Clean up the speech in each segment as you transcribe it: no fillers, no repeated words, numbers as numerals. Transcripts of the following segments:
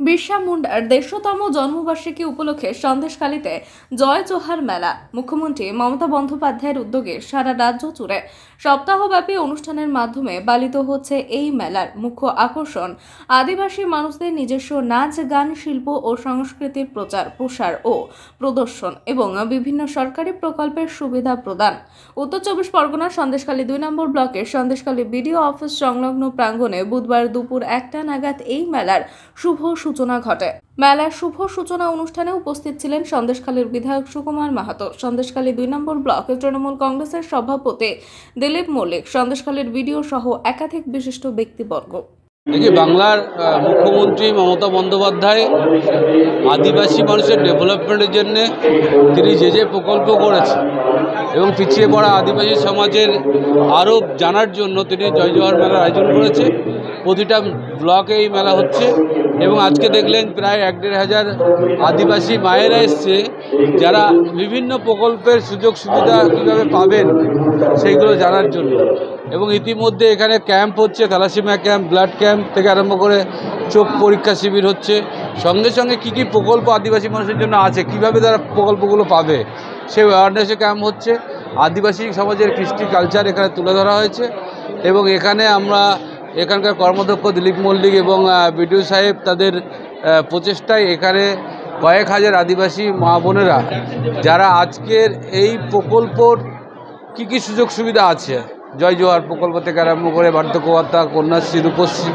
बिरसा मुंडार 150तम जन्मबार्षिकी उपलक्षे सन्देशखालीते जय जोहार मेला मुख्यमंत्री ममता बंदोपाध्यायेर उद्योगे सारा राज्य जुड़े सप्ताहव्यापी अनुष्ठानेर माध्यमे पालित होच्छे एई मेलार मुख्य आकर्षण आदिवासी मानुषदेर निजस्व नाच गान शिल्प और संस्कृतिर प्रचार प्रसार और प्रदर्शन एवं विभिन्न सरकारी प्रकल्पेर सुविधा प्रदान। उत्तर Chabbish Pargana सन्देशखाली 2 number ब्लकेर सन्देशखाली BDO office संलग्न प्रांगणे बुधवार दुपुर 1टा नागाद एई मेलार शुभ सूचना घटे। मेलार शुभ सूचना अनुष्ठाने उपस्थित छिलेन सन्देशखालीर विधायक सुकुमार माहातो, सन्देशखाली 2 नम्बर ब्लक तृणमूल कांग्रेसेर सभापति दिलीप मल्लिक, सन्देशखालीर बीडीओ सह एकाधिक विशिष्ट व्यक्तिबर्ग। देखिए बांगलार मुख्यमंत्री ममता बंदोपाध्याय आदिवासी मानुषेर डेभेलपमेंटेर जन्य तिनि जे प्रकल्प करेছেন এবং পিছিয়ে পড়া आदिवासी समाजेर आरो জানার জন্য তিনি জয় জোহার মেলার আয়োজন করেছে। প্রতিটা ব্লকে এই মেলা হচ্ছে এবং আজকে দেখলেন প্রায় 1-1.5 আদিবাসী মায়েরা এসেছে যারা বিভিন্ন প্রকল্পের সুযোগ সুবিধা কীভাবে পাবেন সেইগুলো জানার জন্য। এবং ইতিমধ্যে এখানে ক্যাম্প হচ্ছে, থ্যালাসেমিয়া ক্যাম্প, ব্লাড ক্যাম্প থেকে আরম্ভ করে চোখ পরীক্ষা শিবির হচ্ছে। সঙ্গে সঙ্গে কী কী প্রকল্প আদিবাসী মানুষের জন্য আছে, কীভাবে তারা প্রকল্পগুলো পাবে সেই অ্যাওয়ারনেসে ক্যাম্প হচ্ছে। আদিবাসী সমাজের কৃষ্টি কালচার এখানে তুলে ধরা হয়েছে এবং এখানে আমরা এখানকার কর্মাধ্যক্ষ দিলীপ মল্লিক এবং বিডিও সাহেব তাদের প্রচেষ্টায় এখানে কয়েক হাজার আদিবাসী মা বোনেরা যারা আজকের এই প্রকল্পর কী কী সুযোগ সুবিধা আছে, জয় জোহার প্রকল্প থেকে আরম্ভ করে বার্ধক্য ভাতা, কন্যাশ্রী, রূপশ্রী,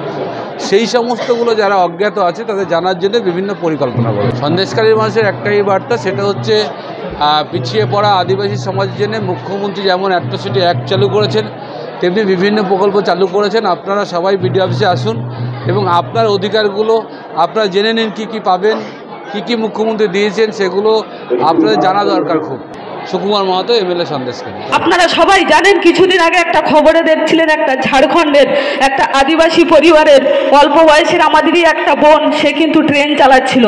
সেই সমস্তগুলো যারা অজ্ঞাত আছে তাদের জানার জন্য বিভিন্ন পরিকল্পনা করে। সন্দেশকারীর মানুষের একটাই বার্তা, সেটা হচ্ছে পিছিয়ে পড়া আদিবাসী সমাজের জন্য মুখ্যমন্ত্রী যেমন অ্যাট্রসিটি অ্যাক্ট চালু করেছেন তেমনি বিভিন্ন প্রকল্প চালু করেছেন। আপনারা সবাই বিডিও অফিসে আসুন এবং আপনার অধিকারগুলো আপনারা জেনে নিন, কী কী পাবেন, কী কী মুখ্যমন্ত্রী দিয়েছেন সেগুলো আপনাদের জানা দরকার খুব। সুকুমার মাহাতো, এমএলএ সন্দেশখালী। আপনারা সবাই জানেন কিছুদিন আগে একটা খবরে দেখছিলেন একটা ঝাড়খণ্ডের একটা আদিবাসী পরিবারের অল্প বয়সের আমাদেরই একটা বোন, সে কিন্তু ট্রেন চালাচ্ছিল।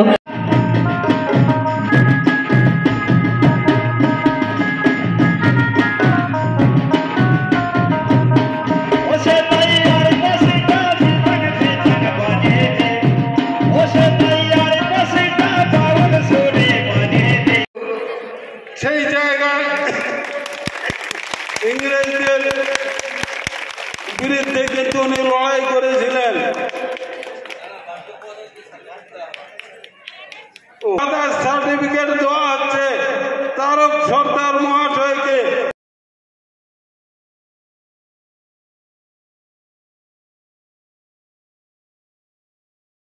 সেই জায়গায় ইংরেজদের বিরুদ্ধে কিন্তু উনি লড়াই করেছিলেন। সার্টিফিকেট দেওয়া